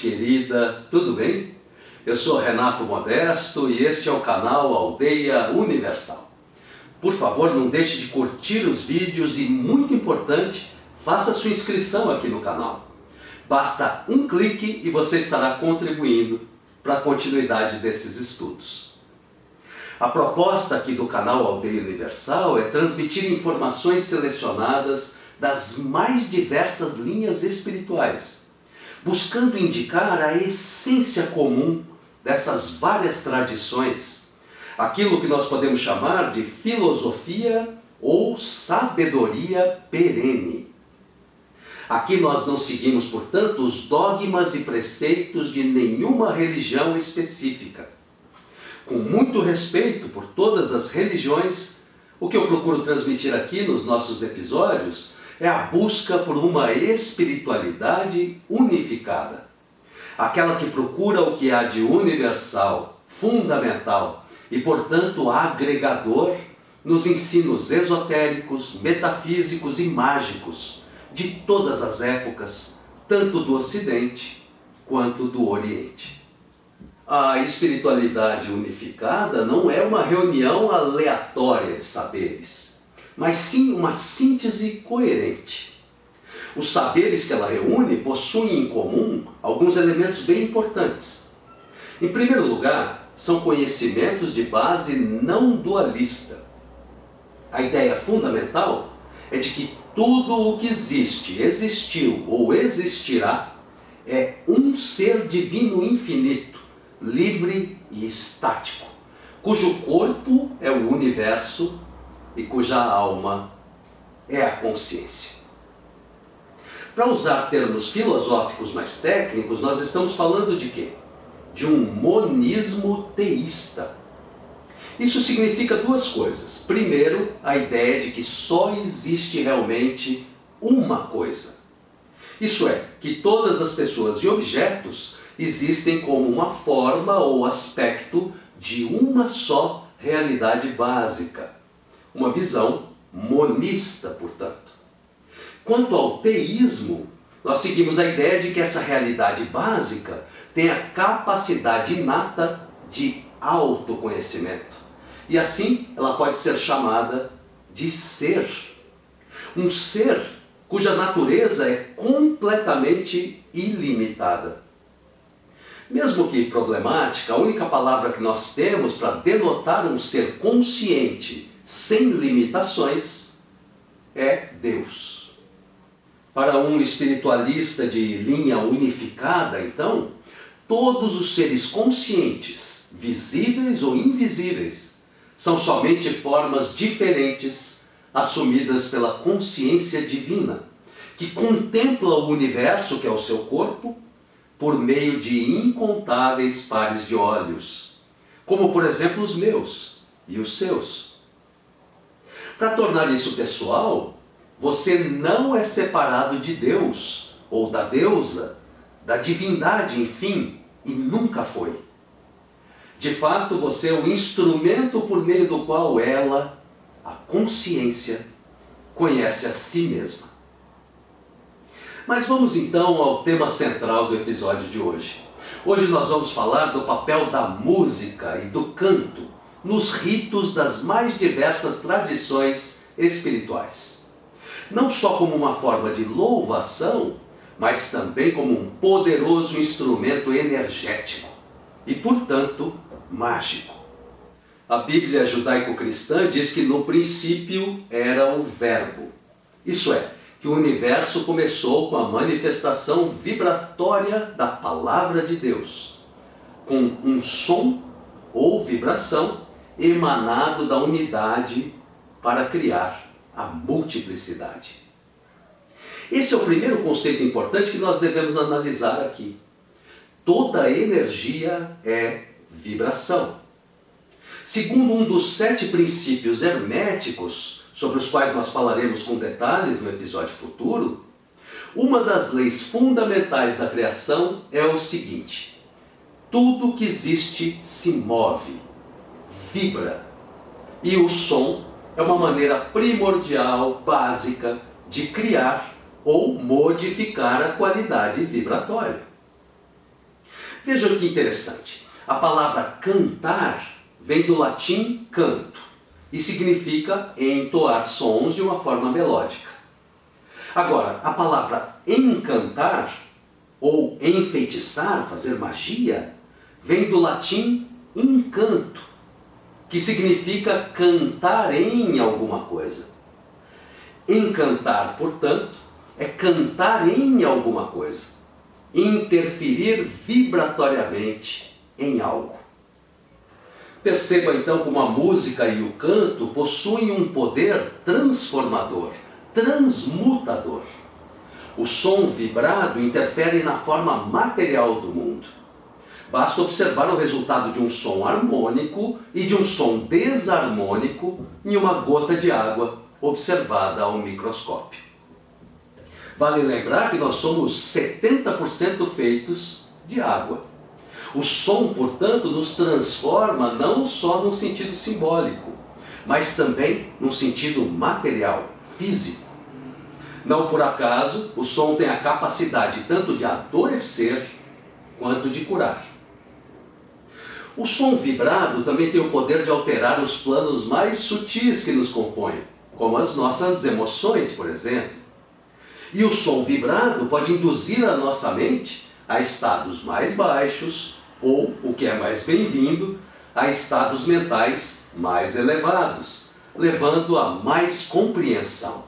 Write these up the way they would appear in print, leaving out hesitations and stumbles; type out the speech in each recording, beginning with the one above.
querida, tudo bem? Eu sou Renato Modesto e este é o canal Aldeia Universal. Por favor, não deixe de curtir os vídeos e, muito importante, faça sua inscrição aqui no canal. Basta um clique e você estará contribuindo para a continuidade desses estudos. A proposta aqui do canal Aldeia Universal é transmitir informações selecionadas das mais diversas linhas espirituais, buscando indicar a essência comum dessas várias tradições, aquilo que nós podemos chamar de filosofia ou sabedoria perene. Aqui nós não seguimos, portanto, os dogmas e preceitos de nenhuma religião específica. Com muito respeito por todas as religiões, o que eu procuro transmitir aqui nos nossos episódios é a busca por uma espiritualidade unificada. Aquela que procura o que há de universal, fundamental e, portanto, agregador nos ensinos esotéricos, metafísicos e mágicos de todas as épocas, tanto do Ocidente quanto do Oriente. A espiritualidade unificada não é uma reunião aleatória de saberes, mas sim uma síntese coerente. Os saberes que ela reúne possuem em comum alguns elementos bem importantes. Em primeiro lugar, são conhecimentos de base não dualista. A ideia fundamental é de que tudo o que existe, existiu ou existirá é um ser divino infinito, livre e estático, cujo corpo é o universo e cuja alma é a consciência. Para usar termos filosóficos mais técnicos, nós estamos falando de quê? De um monismo teísta. Isso significa duas coisas. Primeiro, a ideia de que só existe realmente uma coisa. Isso é, que todas as pessoas e objetos existem como uma forma ou aspecto de uma só realidade básica. Uma visão monista, portanto. Quanto ao teísmo, nós seguimos a ideia de que essa realidade básica tem a capacidade inata de autoconhecimento. E assim ela pode ser chamada de ser. Um ser cuja natureza é completamente ilimitada. Mesmo que problemática, a única palavra que nós temos para denotar um ser consciente, sem limitações, é Deus. Para um espiritualista de linha unificada, então, todos os seres conscientes, visíveis ou invisíveis, são somente formas diferentes assumidas pela consciência divina, que contempla o universo, que é o seu corpo, por meio de incontáveis pares de olhos, como, por exemplo, os meus e os seus. Para tornar isso pessoal, você não é separado de Deus, ou da deusa, da divindade, enfim, e nunca foi. De fato, você é o instrumento por meio do qual ela, a consciência, conhece a si mesma. Mas vamos então ao tema central do episódio de hoje. Hoje nós vamos falar do papel da música e do canto nos ritos das mais diversas tradições espirituais. Não só como uma forma de louvação, mas também como um poderoso instrumento energético e, portanto, mágico. A Bíblia judaico-cristã diz que no princípio era o Verbo. Isso é, que o universo começou com a manifestação vibratória da Palavra de Deus, com um som ou vibração emanado da unidade para criar a multiplicidade. Esse é o primeiro conceito importante que nós devemos analisar aqui. Toda energia é vibração. Segundo um dos 7 princípios herméticos, sobre os quais nós falaremos com detalhes no episódio futuro, uma das leis fundamentais da criação é o seguinte: tudo que existe se move, vibra, e o som é uma maneira primordial, básica, de criar ou modificar a qualidade vibratória. Veja que interessante. A palavra cantar vem do latim canto e significa entoar sons de uma forma melódica. Agora, a palavra encantar ou enfeitiçar, fazer magia, vem do latim encanto, que significa cantar em alguma coisa. Encantar, portanto, é cantar em alguma coisa, interferir vibratoriamente em algo. Perceba então como a música e o canto possuem um poder transformador, transmutador. O som vibrado interfere na forma material do mundo. Basta observar o resultado de um som harmônico e de um som desarmônico em uma gota de água observada ao microscópio. Vale lembrar que nós somos 70% feitos de água. O som, portanto, nos transforma não só no sentido simbólico, mas também no sentido material, físico. Não por acaso, o som tem a capacidade tanto de adoecer quanto de curar. O som vibrado também tem o poder de alterar os planos mais sutis que nos compõem, como as nossas emoções, por exemplo. E o som vibrado pode induzir a nossa mente a estados mais baixos ou, o que é mais bem-vindo, a estados mentais mais elevados, levando a mais compreensão,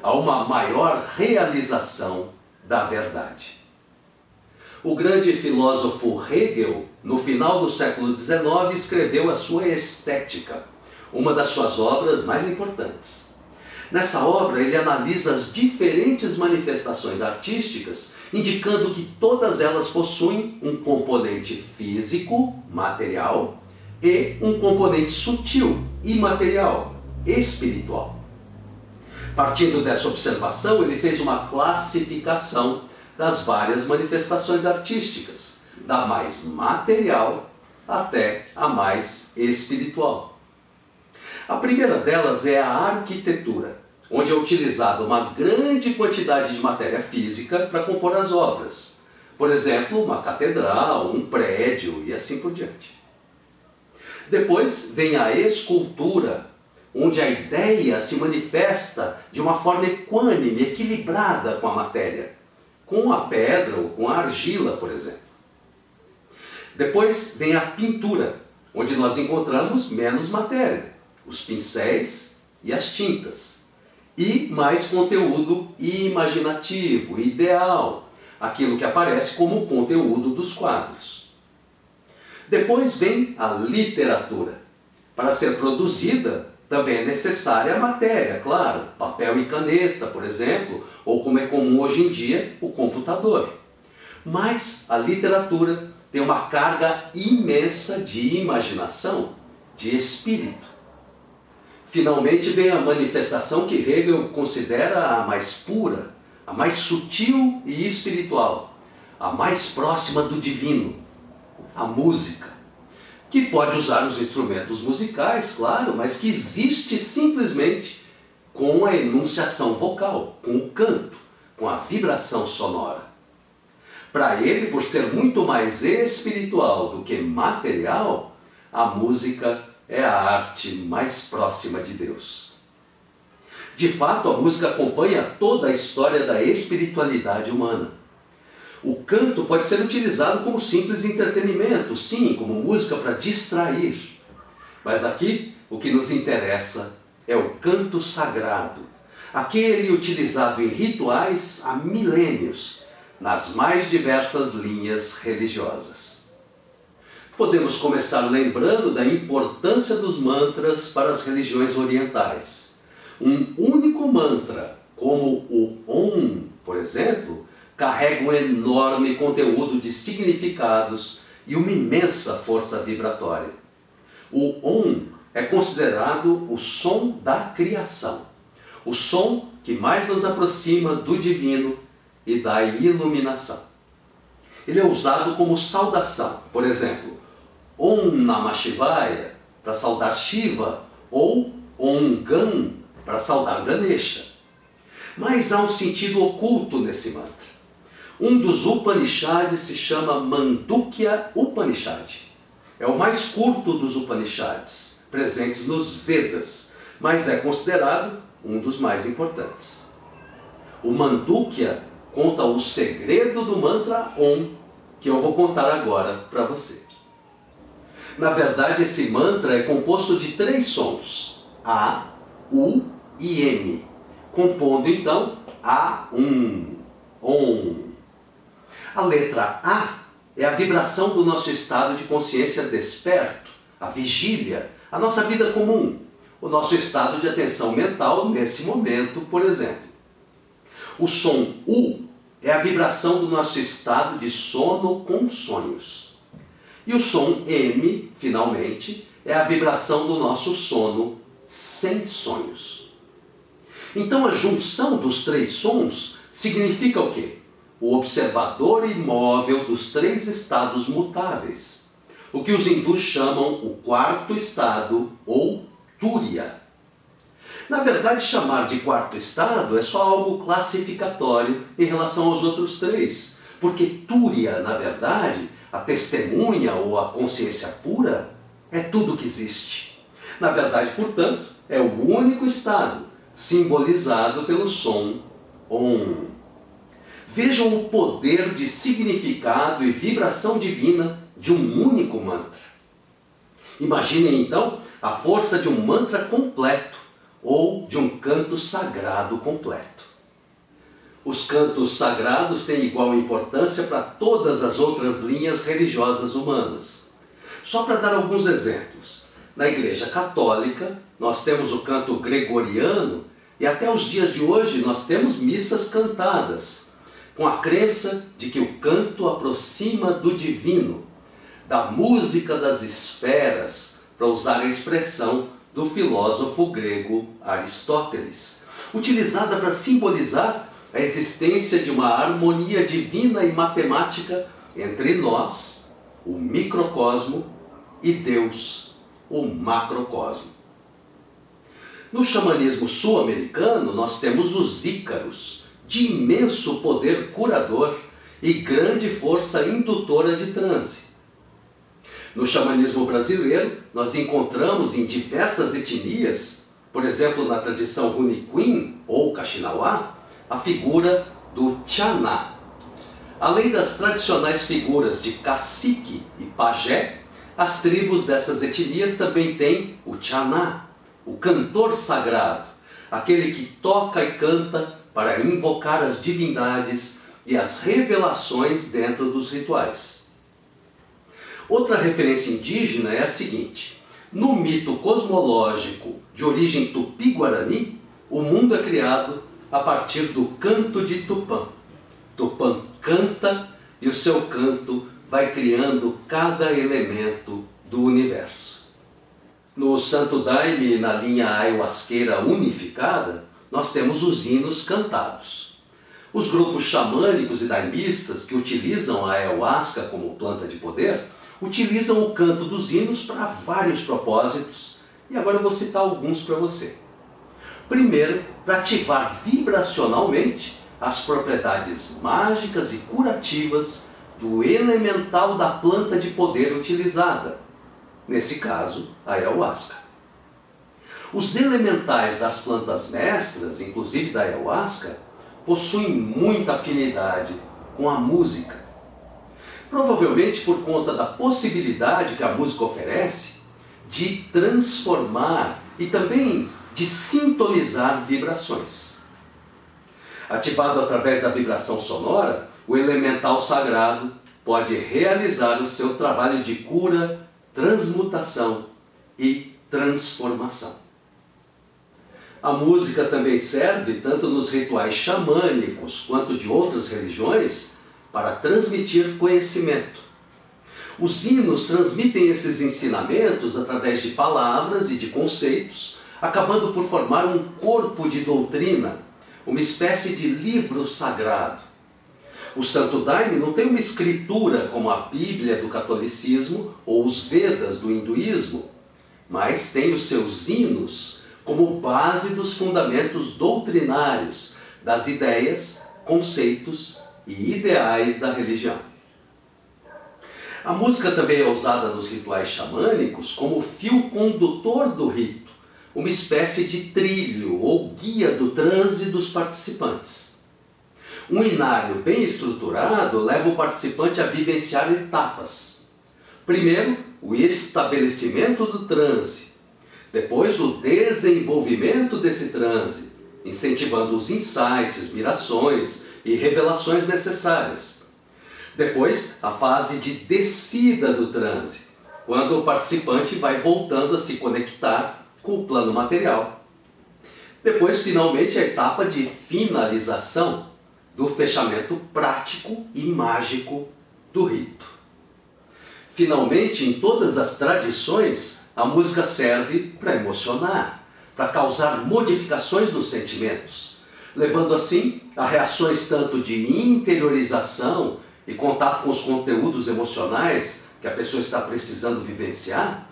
a uma maior realização da verdade. O grande filósofo Hegel, no final do século XIX, escreveu a sua Estética, uma das suas obras mais importantes. Nessa obra, ele analisa as diferentes manifestações artísticas, indicando que todas elas possuem um componente físico, material, e um componente sutil, imaterial, espiritual. Partindo dessa observação, ele fez uma classificação das várias manifestações artísticas, da mais material até a mais espiritual. A primeira delas é a arquitetura, onde é utilizada uma grande quantidade de matéria física para compor as obras. Por exemplo, uma catedral, um prédio e assim por diante. Depois vem a escultura, onde a ideia se manifesta de uma forma equânime, equilibrada com a matéria, com a pedra ou com a argila, por exemplo. Depois vem a pintura, onde nós encontramos menos matéria, os pincéis e as tintas, e mais conteúdo imaginativo, ideal, aquilo que aparece como conteúdo dos quadros. Depois vem a literatura. Para ser produzida, também é necessária a matéria, claro, papel e caneta, por exemplo, ou como é comum hoje em dia, o computador. Mas a literatura tem uma carga imensa de imaginação, de espírito. Finalmente vem a manifestação que Hegel considera a mais pura, a mais sutil e espiritual, a mais próxima do divino, a música, que pode usar os instrumentos musicais, claro, mas que existe simplesmente com a enunciação vocal, com o canto, com a vibração sonora. Para ele, por ser muito mais espiritual do que material, a música é a arte mais próxima de Deus. De fato, a música acompanha toda a história da espiritualidade humana. O canto pode ser utilizado como simples entretenimento, sim, como música para distrair. Mas aqui, o que nos interessa é o canto sagrado, aquele utilizado em rituais há milênios, nas mais diversas linhas religiosas. Podemos começar lembrando da importância dos mantras para as religiões orientais. Um único mantra, como o Om, por exemplo, carrega um enorme conteúdo de significados e uma imensa força vibratória. O Om é considerado o som da criação, o som que mais nos aproxima do divino e da iluminação. Ele é usado como saudação, por exemplo, Om Namah Shivaya, para saudar Shiva, ou Om Gam, para saudar Ganesha. Mas há um sentido oculto nesse mantra. Um dos Upanishads se chama Mandukya Upanishad. É o mais curto dos Upanishads, presentes nos Vedas, mas é considerado um dos mais importantes. O Mandukya conta o segredo do mantra Om, que eu vou contar agora para você. Na verdade, esse mantra é composto de 3 sons, A, U e M, compondo então A-Um, Om. A letra A é a vibração do nosso estado de consciência desperto, a vigília, a nossa vida comum, o nosso estado de atenção mental nesse momento, por exemplo. O som U é a vibração do nosso estado de sono com sonhos. E o som M, finalmente, é a vibração do nosso sono sem sonhos. Então a junção dos 3 sons significa o quê? O observador imóvel dos 3 estados mutáveis, o que os hindus chamam o 4º estado ou Turiya. Na verdade, chamar de 4º estado é só algo classificatório em relação aos outros 3, porque Turiya, na verdade, a testemunha ou a consciência pura, é tudo que existe. Na verdade, portanto, é o único estado simbolizado pelo som Om. Vejam o poder de significado e vibração divina de um único mantra. Imaginem então a força de um mantra completo ou de um canto sagrado completo. Os cantos sagrados têm igual importância para todas as outras linhas religiosas humanas. Só para dar alguns exemplos. Na Igreja Católica, nós temos o canto gregoriano e até os dias de hoje nós temos missas cantadas, com a crença de que o canto aproxima do divino, da música das esferas, para usar a expressão do filósofo grego Aristóteles, utilizada para simbolizar a existência de uma harmonia divina e matemática entre nós, o microcosmo, e Deus, o macrocosmo. No xamanismo sul-americano, nós temos os ícaros, de imenso poder curador e grande força indutora de transe. No xamanismo brasileiro, nós encontramos em diversas etnias, por exemplo, na tradição Runiquim ou Kaxinawá, a figura do Tchaná. Além das tradicionais figuras de cacique e pajé, as tribos dessas etnias também têm o Tchaná, o cantor sagrado, aquele que toca e canta para invocar as divindades e as revelações dentro dos rituais. Outra referência indígena é a seguinte: no mito cosmológico de origem tupi-guarani, o mundo é criado a partir do canto de Tupã. Tupã canta e o seu canto vai criando cada elemento do universo. No Santo Daime, na linha ayahuasqueira unificada, nós temos os hinos cantados. Os grupos xamânicos e daimistas que utilizam a ayahuasca como planta de poder, utilizam o canto dos hinos para vários propósitos, e agora eu vou citar alguns para você. Primeiro, para ativar vibracionalmente as propriedades mágicas e curativas do elemental da planta de poder utilizada, nesse caso, a ayahuasca. Os elementais das plantas mestras, inclusive da ayahuasca, possuem muita afinidade com a música. Provavelmente por conta da possibilidade que a música oferece de transformar e também de sintonizar vibrações. Ativado através da vibração sonora, o elemental sagrado pode realizar o seu trabalho de cura, transmutação e transformação. A música também serve, tanto nos rituais xamânicos quanto de outras religiões, para transmitir conhecimento. Os hinos transmitem esses ensinamentos através de palavras e de conceitos, acabando por formar um corpo de doutrina, uma espécie de livro sagrado. O Santo Daime não tem uma escritura como a Bíblia do catolicismo ou os Vedas do hinduísmo, mas tem os seus hinos como base dos fundamentos doutrinários, das ideias, conceitos e ideais da religião. A música também é usada nos rituais xamânicos como fio condutor do rito, uma espécie de trilho ou guia do transe dos participantes. Um inário bem estruturado leva o participante a vivenciar etapas. Primeiro, o estabelecimento do transe. Depois, o desenvolvimento desse transe, incentivando os insights, mirações e revelações necessárias. Depois, a fase de descida do transe, quando o participante vai voltando a se conectar com o plano material. Depois, finalmente, a etapa de finalização, do fechamento prático e mágico do rito. Finalmente, em todas as tradições, a música serve para emocionar, para causar modificações nos sentimentos, levando assim a reações tanto de interiorização e contato com os conteúdos emocionais que a pessoa está precisando vivenciar,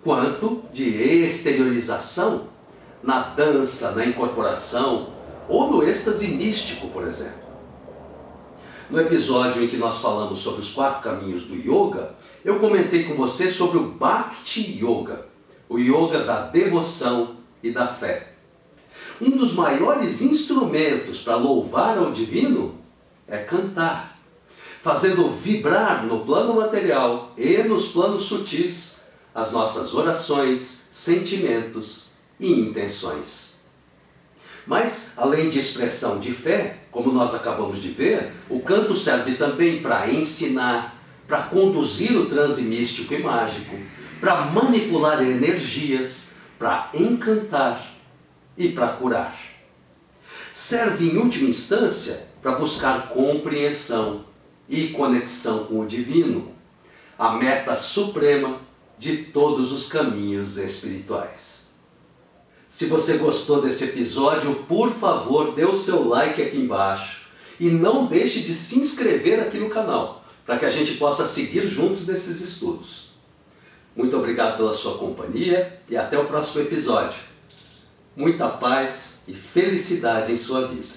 quanto de exteriorização na dança, na incorporação ou no êxtase místico, por exemplo. No episódio em que nós falamos sobre os 4 caminhos do yoga, eu comentei com você sobre o Bhakti Yoga, o yoga da devoção e da fé. Um dos maiores instrumentos para louvar ao divino é cantar, fazendo vibrar no plano material e nos planos sutis as nossas orações, sentimentos e intenções. Mas, além de expressão de fé, como nós acabamos de ver, o canto serve também para ensinar, para conduzir o transe místico e mágico, para manipular energias, para encantar e para curar. Serve, em última instância, para buscar compreensão e conexão com o divino, a meta suprema de todos os caminhos espirituais. Se você gostou desse episódio, por favor, dê o seu like aqui embaixo e não deixe de se inscrever aqui no canal, para que a gente possa seguir juntos nesses estudos. Muito obrigado pela sua companhia e até o próximo episódio. Muita paz e felicidade em sua vida.